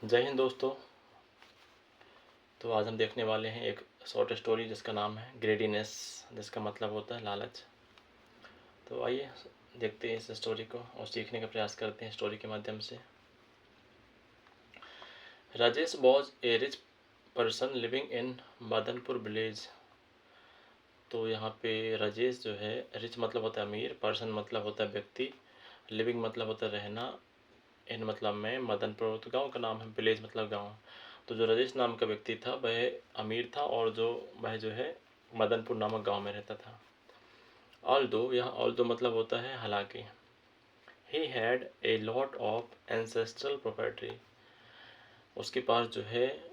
जय हिंद दोस्तों। तो आज हम देखने वाले हैं एक शॉर्ट स्टोरी जिसका नाम है ग्रेडीनेस, जिसका मतलब होता है लालच। तो आइए देखते हैं इस स्टोरी को और सीखने का प्रयास करते हैं स्टोरी के माध्यम से। Rajesh was a rich person living in Madanpur village. तो यहाँ पे राजेश जो है, रिच मतलब होता है अमीर, पर्सन मतलब होता है व्यक्ति, लिविंग मतलब होता है रहना, इन मतलब में, मदनपुर तो गाँव का नाम है, विलेज मतलब गाँव। तो जो राजेश नाम का व्यक्ति था वह अमीर था और वह जो है मदनपुर नामक गांव में रहता था। ऑल्दो, यहाँ ऑल्दो मतलब होता है हालांकि। He had a lot of ancestral property, उसके पास जो है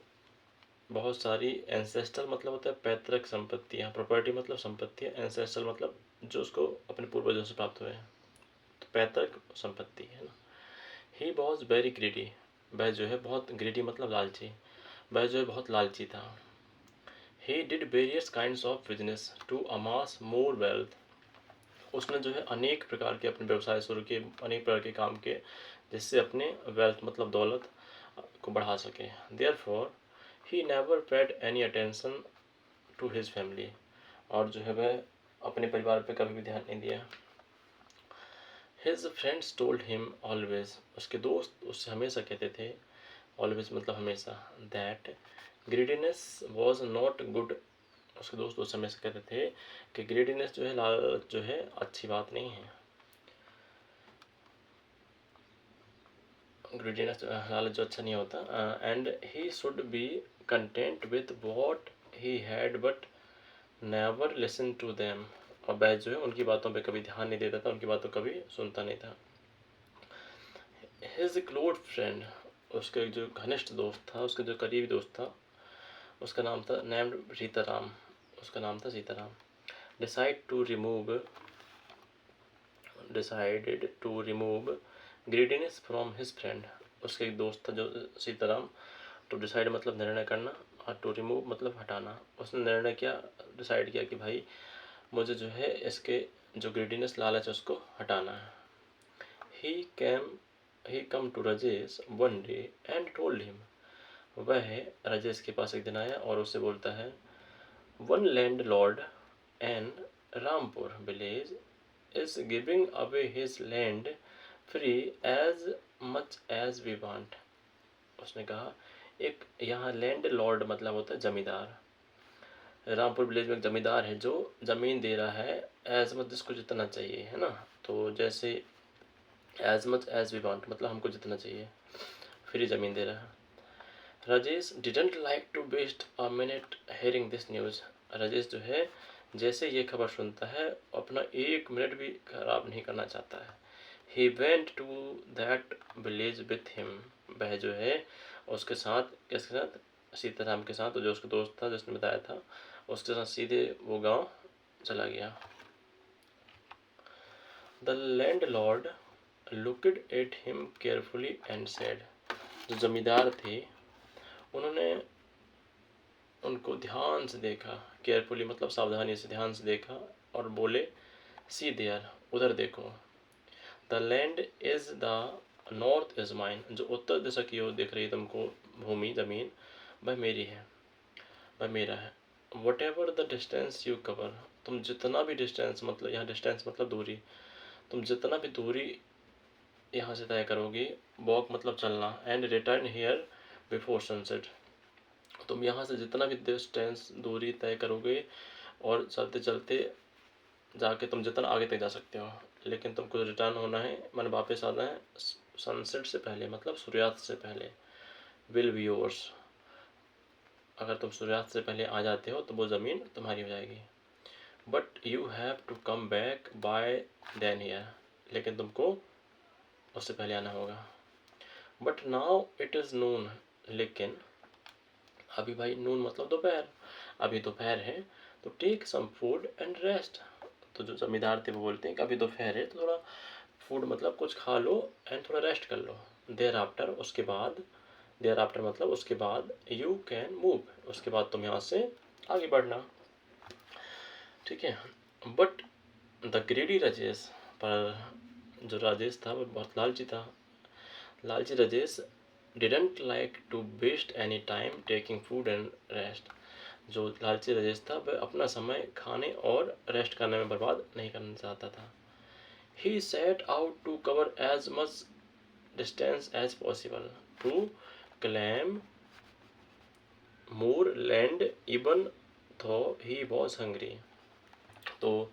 बहुत सारी, एंसेस्ट्रल मतलब होता है पैतृक संपत्तियाँ, प्रॉपर्टी मतलब संपत्तियाँ, एंसेस्ट्रल मतलब जो उसको अपने पूर्वजों से प्राप्त हुए हैं, तो पैतृक संपत्ति है ना। ही वॉज वेरी ग्रीडी, वह जो है बहुत, ग्रीडी मतलब लालची, वह जो है बहुत लालची था। He did various kinds of business to amass more wealth, उसने जो है अनेक प्रकार के अपने व्यवसाय शुरू किए, अनेक प्रकार के काम किए जिससे अपने वेल्थ मतलब दौलत को बढ़ा सके। Therefore he never paid any attention to his family, और जो है वह अपने परिवार पे कभी भी ध्यान नहीं दिया। His friends told him always, उसके दोस्त उससे हमेशा कहते थे, always मतलब हमेशा, that greediness was not good, उसके दोस्त उस समय से कहते थे कि ग्रीडीनेस जो है, लालच जो है अच्छी बात नहीं है। ग्रीडीनेस लालच जो अच्छा नहीं होता। And he should be content with what he had but never listen to them, और वह जो है उनकी बातों पे कभी ध्यान नहीं देता था, उनकी बातों कभी सुनता नहीं था। हिज क्लोज फ्रेंड, उसका जो घनिष्ठ दोस्त था, उसका जो करीबी दोस्त था, उसका नाम था नेम्ड सीताराम, उसका नाम था Sitaram. decided to remove greediness from his friend, उसका एक दोस्त था जो सीताराम। तो डिसाइड मतलब निर्णय करना, और टू रिमूव मतलब हटाना। उसने निर्णय किया, डिसाइड किया कि भाई मुझे जो है इसके जो ग्रीडीनेस लालच है उसको हटाना है। He come to Rajesh one day and told him, वह राजेश के पास एक दिन आया और उससे बोलता है, one landlord in Rampur village is giving away his land free as much as we want। उसने कहा, एक यहाँ लैंड लॉर्ड मतलब होता है जमींदार, रामपुर विलेज में एक जमींदार है जो ज़मीन दे रहा है एज मच, जिसको जितना चाहिए है ना। तो जैसे as much as we want मतलब हमको जितना चाहिए, फ्री ज़मीन दे रहा है। Rajesh didn't like to waste a minute hearing this news, Rajesh जो है जैसे ये खबर सुनता है अपना एक मिनट भी खराब नहीं करना चाहता है। He went to that village with him, वह जो है उसके साथ, किसके साथ, सीताराम के साथ, जो उसका दोस्त था जिसने बताया था, उसके साथ सीधे वो गांव चला गया। The land Lord looked at him carefully and said, जो जमींदार थे उन्होंने उनको ध्यान से देखा, केयरफुली मतलब सावधानी से, ध्यान से देखा और बोले, सी देयर, उधर देखो। The land is the north is mine, जो उत्तर दिशा की ओर देख रही है तुमको भूमि, जमीन, वह मेरी है, वह मेरा है। What ever the distance you cover, तुम जितना भी डिस्टेंस मतलब, यहाँ डिस्टेंस मतलब दूरी, तुम जितना भी दूरी यहाँ से तय करोगे, वॉक मतलब चलना, and return here before sunset, तुम यहाँ से जितना भी डिस्टेंस दूरी तय करोगे और चलते चलते जाके तुम जितना आगे तक जा सकते हो, लेकिन तुमको रिटर्न होना है, मन वापस आना है सनसेट से पहले मतलब सूर्यास्त से पहले। विल बी योर्स, अगर तुम सूर्यास्त से पहले आ जाते हो तो वो ज़मीन तुम्हारी हो जाएगी। But you have to come back by then here, लेकिन तुमको उससे पहले आना होगा। But now it is noon, लेकिन अभी भाई, नून मतलब दोपहर, अभी दोपहर है, तो take some food and rest. तो जो जमींदार थे वो बोलते हैं कि अभी दोपहर है तो थोड़ा फूड मतलब कुछ खा लो एंड थोड़ा रेस्ट कर लो। देयर आफ्टर, उसके बाद, देयर आफ्टर मतलब उसके बाद, यू कैन मूव, उसके बाद तुम यहाँ से आगे बढ़ना, ठीक है। बट द ग्रेडी राजेश, पर जो राजेश था वो बहुत लालची था। लालची Rajesh didn't like to waste any time taking food and rest. जो लालची राजेश था वह अपना समय खाने और रेस्ट करने में बर्बाद नहीं करना चाहता था। He set out to cover as much distance as possible to claim more land even though he was hungry. तो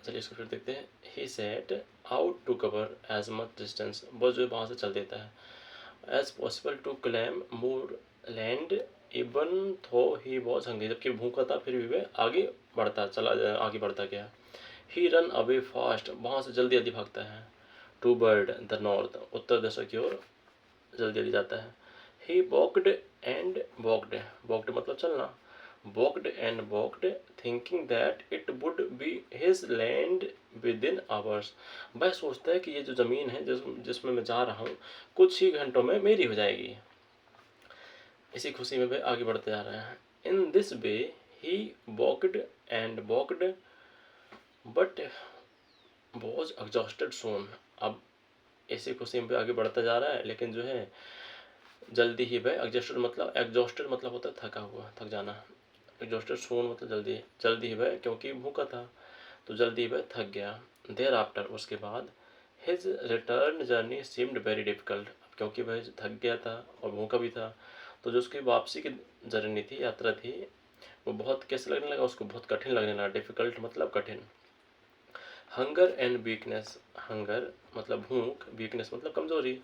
चलिए इसको फिर देखते हैं। He set out to cover as much distance, वो जो वहाँ से चल देता है। As possible to claim more land even though he was hungry, जबकि भूखा था फिर भी वह आगे बढ़ता गया। ही रन अवे फास्ट, वहाँ से जल्दी जल्दी भागता है। टू बर्ड द नॉर्थ, उत्तर दिशा की ओर जल्दी जल्दी जाता है। ही वॉकड एंड वॉकड, वॉकड मतलब चलना, walked and walked thinking that it would be his land with in hours. वह सोचता है कि ये जो ज़मीन है जिसमें मैं जा रहा हूँ कुछ ही घंटों में मेरी हो जाएगी। इसी खुशी में वह आगे बढ़ते जा रहे हैं। In this way he walked and walked but was exhausted soon. अब इसी खुशी में आगे बढ़ता जा रहा है, लेकिन जो है जल्दी ही वह एग्जॉस्टेड मतलब होता है थका हुआ, थक जाना। एग्जॉस्टेड सोन मतलब जल्दी ही वह, क्योंकि भूखा था तो जल्दी ही वह थक गया। देयर आफ्टर, उसके बाद, his return journey seemed very difficult, क्योंकि वह थक गया था और भूखा भी था तो जो उसकी वापसी की जर्नी थी, यात्रा थी, वो बहुत कैसे लगने लगा उसको, बहुत कठिन लगने लगा। डिफिकल्ट मतलब कठिन। हंगर एंड वीकनेस, हंगर मतलब भूख, वीकनेस मतलब कमजोरी।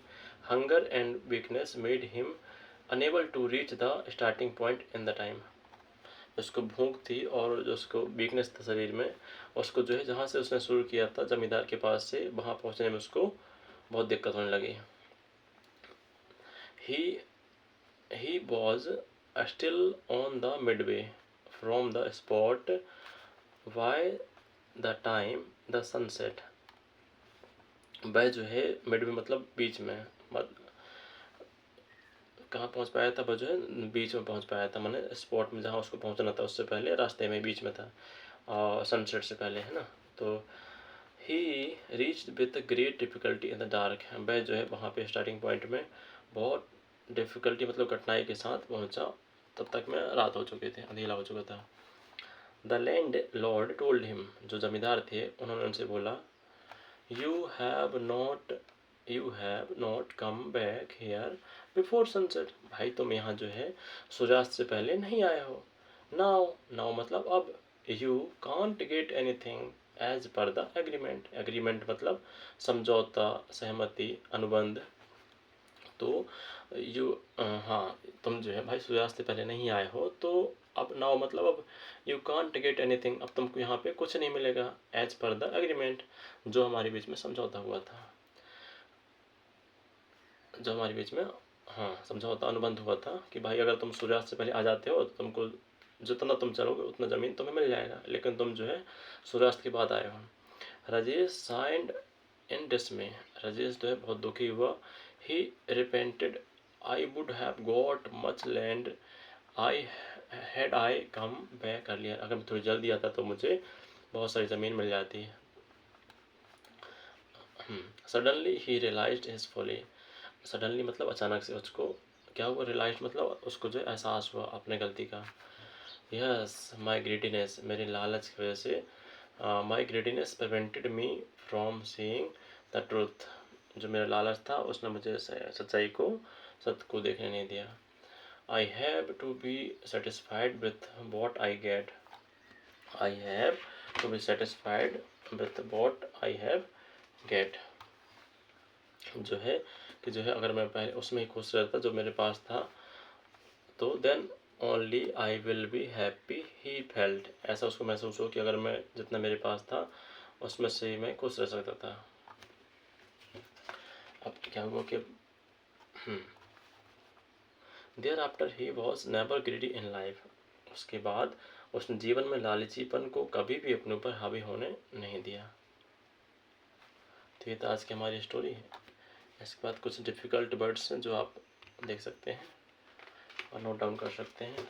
Hunger and weakness made him unable to reach the starting point in the time. उसको भूख थी और जो उसको वीकनेस था शरीर में, उसको जो है जहाँ से उसने शुरू किया था जमींदार के पास से, वहाँ पहुँचने में उसको बहुत दिक्कत होने लगी। He was still on the Midway from the spot why the time the sunset. वह जो है मिडवे मतलब बीच में, कहाँ पहुँच पाया था, वह जो है बीच में पहुँच पाया था, माने स्पॉट में जहाँ उसको पहुँचना था उससे पहले रास्ते में बीच में था, और सनसेट से पहले, है ना। तो ही reached with great difficulty in the dark, वह जो है वहाँ पे स्टार्टिंग पॉइंट में बहुत डिफ़िकल्टी मतलब कठिनाई के साथ पहुँचा, तब तक में रात हो चुकी थी, अंधेरा हो चुका था। The landlord told him, जो जमींदार थे उन्होंने उनसे बोला, you have not come back here before sunset. भाई तुम यहाँ जो है सूर्यास्त से पहले नहीं आए हो। नाउ, नाउ मतलब अब। You can't get anything as per the agreement, agreement मतलब समझौता, सहमति, अनुबंध। तो हाँ, तुम जो है भाई सूर्यास्त से पहले नहीं आए हो, तो अब नाउ मतलब अब, यू कांट गेट एनीथिंग, अब तुमको यहाँ पे कुछ नहीं मिलेगा, एज पर द एग्रीमेंट, जो हमारे बीच में समझौता हुआ था, जो हमारे बीच में, हाँ, समझौता अनुबंध हुआ था कि भाई अगर तुम सूर्यास्त से पहले आ जाते हो तो तुमको जितना तुम चलोगे उतना ज़मीन तुम्हें मिल जाएगा, लेकिन तुम जो है सूर्यास्त के बाद आए हो। Rajesh sighed in dismay, Rajesh जो है बहुत दुखी हुआ। He repented, I would have got much land I come back earlier, अगर मैं थोड़ी जल्दी आता तो मुझे बहुत सारी ज़मीन मिल जाती। सडनली ही रियलाइज्ड हिज फॉली, सडनली मतलब अचानक से उसको क्या हुआ, रियलाइज मतलब उसको जो एहसास हुआ अपने गलती का। यस माई ग्रीडीनेस, मेरी लालच की वजह से, my greediness prevented me from seeing the truth, जो मेरा लालच था उसने मुझे सच्चाई को, सत्य को देखने नहीं दिया। I have to be satisfied with what I get, I have to be satisfied with what I have got, जो है कि जो है अगर मैं पहले उसमें ही खुश रहता जो मेरे पास था, तो then only I will be happy he felt, ऐसा उसको महसूस हो कि अगर मैं जितना मेरे पास था उसमें से ही मैं खुश रह सकता था। अब क्या हुआ कि thereafter he was never greedy in life, उसके बाद उसने जीवन में लालचीपन को कभी भी अपने ऊपर हावी होने नहीं दिया। तो ये तो आज की हमारी स्टोरी है। इसके बाद कुछ डिफ़िकल्ट वर्ड्स हैं जो आप देख सकते हैं और नोट डाउन कर सकते हैं।